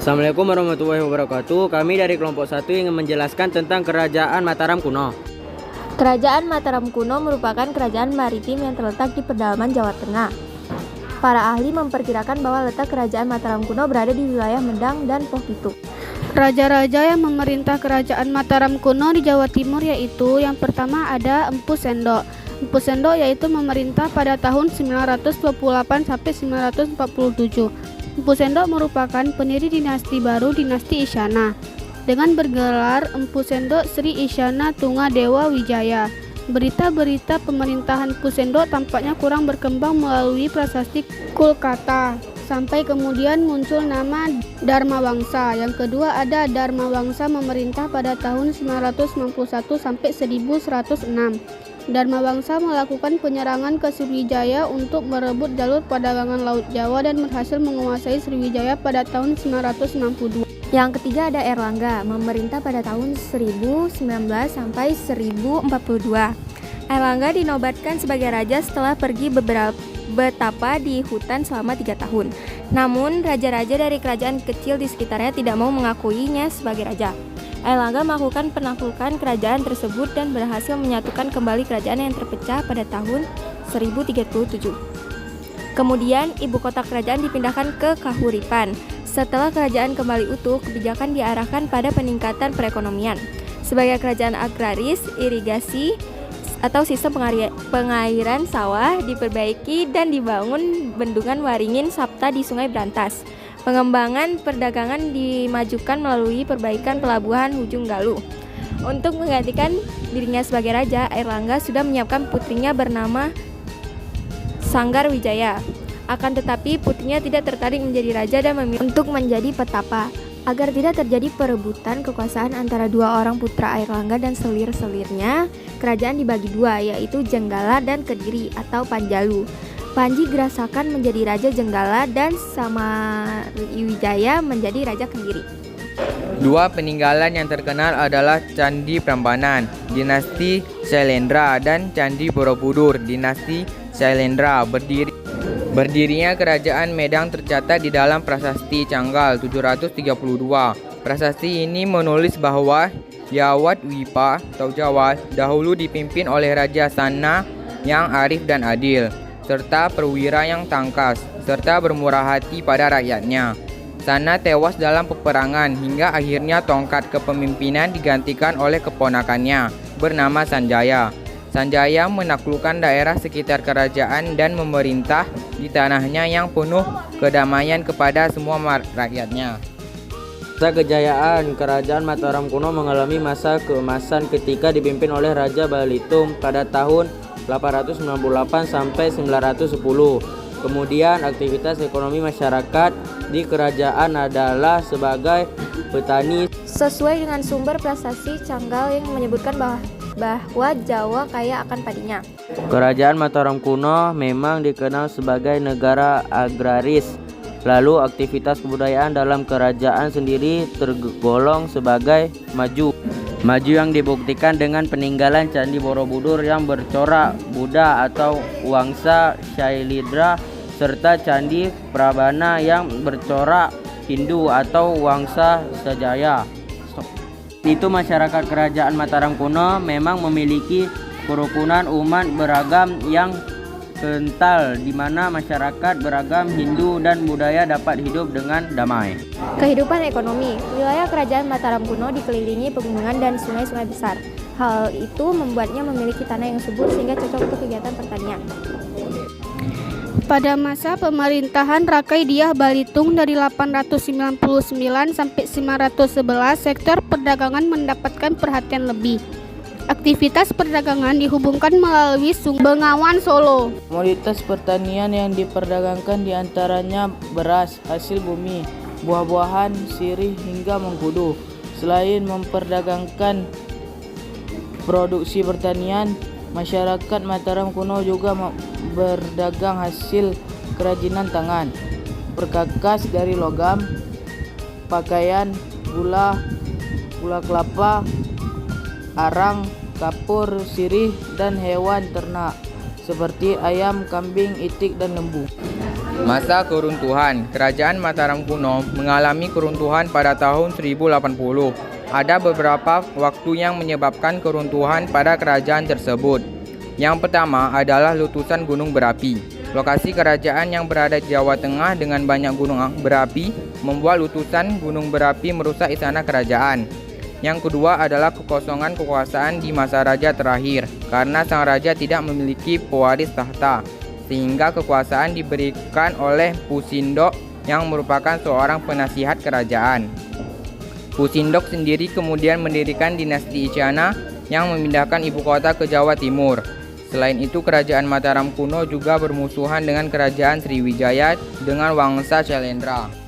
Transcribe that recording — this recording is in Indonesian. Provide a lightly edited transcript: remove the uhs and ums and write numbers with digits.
Assalamualaikum warahmatullahi wabarakatuh. Kami dari kelompok 1 ingin menjelaskan tentang Kerajaan Mataram kuno. Kerajaan Mataram kuno merupakan kerajaan maritim yang terletak di pedalaman Jawa Tengah. Para ahli memperkirakan bahwa letak kerajaan Mataram kuno berada di wilayah Medang dan Pohitu. Raja-raja yang memerintah kerajaan Mataram kuno di Jawa Timur yaitu yang pertama ada Empu Sendok. Empu Sendok yaitu memerintah pada tahun 928 sampai 947. Empu Sendok merupakan pendiri dinasti baru dinasti Isyana dengan bergelar Empu Sendok Sri Isyana Tungga Dewa Wijaya. Berita-berita pemerintahan Empu Sendok tampaknya kurang berkembang melalui prasasti Kulkata sampai kemudian muncul nama Dharma Wangsa. Yang kedua ada Dharma Wangsa memerintah pada tahun 991 sampai 1106. Dharma Wangsa melakukan penyerangan ke Sriwijaya untuk merebut jalur perdagangan Laut Jawa dan berhasil menguasai Sriwijaya pada tahun 962. Yang ketiga ada Erlangga, memerintah pada tahun 1019 sampai 1042. Erlangga dinobatkan sebagai raja setelah pergi betapa di hutan selama 3 tahun. Namun, raja-raja dari kerajaan kecil di sekitarnya tidak mau mengakuinya sebagai raja. Erlangga melakukan penaklukan kerajaan tersebut dan berhasil menyatukan kembali kerajaan yang terpecah pada tahun 1037. Kemudian, ibu kota kerajaan dipindahkan ke Kahuripan. Setelah kerajaan kembali utuh, kebijakan diarahkan pada peningkatan perekonomian. Sebagai kerajaan agraris, irigasi atau sistem pengairan sawah diperbaiki dan dibangun bendungan Waringin Sapta di Sungai Brantas. Pengembangan perdagangan dimajukan melalui perbaikan pelabuhan Ujung Galuh. Untuk menggantikan dirinya sebagai raja, Airlangga sudah menyiapkan putrinya bernama Sanggar Wijaya. Akan tetapi putrinya tidak tertarik menjadi raja dan memilih untuk menjadi petapa. Agar tidak terjadi perebutan kekuasaan antara dua orang putra Airlangga dan selir-selirnya, kerajaan dibagi dua, yaitu Jenggala dan Kediri atau Panjalu. Panji Grasakan menjadi Raja Jenggala dan Samariwijaya menjadi Raja Kediri. Dua peninggalan yang terkenal adalah Candi Prambanan, dinasti Shailendra, dan Candi Borobudur, dinasti Shailendra. Berdirinya kerajaan Medang tercatat di dalam Prasasti Canggal 732. Prasasti ini menulis bahwa Yawat Wipa atau Jawa dahulu dipimpin oleh Raja Sana yang arif dan adil, serta perwira yang tangkas, serta bermurah hati pada rakyatnya. Sana tewas dalam peperangan hingga akhirnya tongkat kepemimpinan digantikan oleh keponakannya bernama Sanjaya. Sanjaya menaklukkan daerah sekitar kerajaan dan memerintah di tanahnya yang penuh kedamaian kepada semua rakyatnya. Masa kejayaan Kerajaan Mataram kuno mengalami masa keemasan ketika dipimpin oleh Raja Balitung pada tahun 898 sampai 910. Kemudian aktivitas ekonomi masyarakat di kerajaan adalah sebagai petani. Sesuai dengan sumber prasasti Canggal yang menyebutkan bahwa Jawa kaya akan padinya. Kerajaan Mataram kuno memang dikenal sebagai negara agraris. Lalu aktivitas kebudayaan dalam kerajaan sendiri tergolong sebagai maju. Maju yang dibuktikan dengan peninggalan Candi Borobudur yang bercorak Buddha atau Wangsa Shailendra serta Candi Prabana yang bercorak Hindu atau Wangsa Sajaya. Itu masyarakat kerajaan Mataram kuno memang memiliki kerukunan umat beragam yang kental, di mana masyarakat beragam Hindu dan budaya dapat hidup dengan damai. Kehidupan ekonomi. Wilayah kerajaan Mataram kuno dikelilingi pegunungan dan sungai-sungai besar. Hal itu membuatnya memiliki tanah yang subur sehingga cocok untuk kegiatan pertanian. Pada masa pemerintahan Rakai Dyah Balitung dari 899 sampai 911, sektor perdagangan mendapatkan perhatian lebih. Aktivitas perdagangan dihubungkan melalui Sungai Bengawan Solo. Komoditas pertanian yang diperdagangkan diantaranya beras, hasil bumi, buah-buahan, sirih hingga mengkudu. Selain memperdagangkan produksi pertanian, masyarakat Mataram kuno juga berdagang hasil kerajinan tangan, perkakas dari logam, pakaian, gula kelapa, arang, kapur, sirih, dan hewan ternak seperti ayam, kambing, itik, dan lembu. Masa keruntuhan. Kerajaan Mataram kuno mengalami keruntuhan pada tahun 1080. Ada beberapa waktu yang menyebabkan keruntuhan pada kerajaan tersebut. Yang pertama adalah letusan gunung berapi. Lokasi kerajaan yang berada di Jawa Tengah dengan banyak gunung berapi membuat letusan gunung berapi merusak istana kerajaan. Yang kedua adalah kekosongan kekuasaan di masa raja terakhir, karena sang raja tidak memiliki pewaris tahta, sehingga kekuasaan diberikan oleh Pusindok yang merupakan seorang penasihat kerajaan. Pusindok sendiri kemudian mendirikan dinasti Isyana yang memindahkan ibu kota ke Jawa Timur. Selain itu, kerajaan Mataram kuno juga bermusuhan dengan kerajaan Sriwijaya dengan Wangsa Syailendra.